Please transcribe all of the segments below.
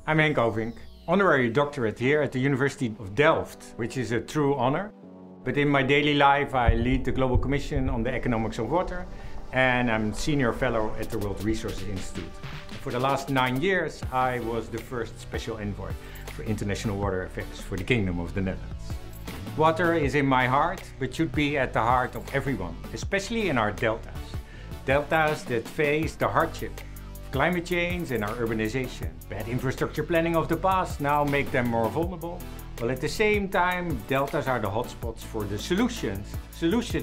I'm Henk Ovink, honorary doctorate here at the University of Delft, which is a true honor. But in my daily life, I lead the Global Commission on the Economics of Water, and I'm senior fellow at the World Resources Institute. For the last 9 years, I was the first special envoy for international water affairs for the Kingdom of the Netherlands. Water is in my heart, but should be at the heart of everyone, especially in our deltas. Deltas that face the hardship of climate change and our urbanization. Bad infrastructure planning of the past now make them more vulnerable, while at the same time, deltas are the hotspots for the solutions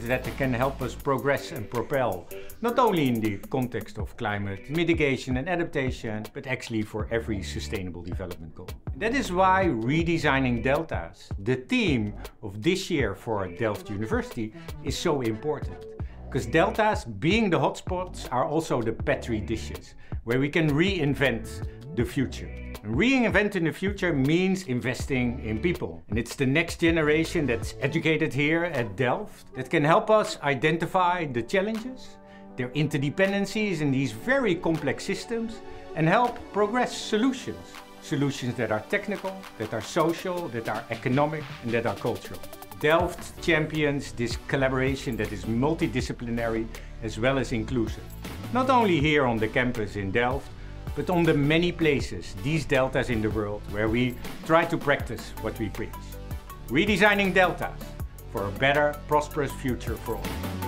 that can help us progress and propel, not only in the context of climate mitigation and adaptation, but actually for every sustainable development goal. That is why Redesigning Deltas, the theme of this year for Delft University, is so important. Because deltas, being the hotspots, are also the petri dishes, where we can reinvent the future. And reinventing the future means investing in people. And it's the next generation that's educated here at Delft that can help us identify the challenges, their interdependencies in these very complex systems, and help progress solutions. Solutions that are technical, that are social, that are economic, and that are cultural. Delft champions this collaboration that is multidisciplinary as well as inclusive. Not only here on the campus in Delft, but on the many places, these deltas in the world, where we try to practice what we preach. Redesigning deltas for a better, prosperous future for all.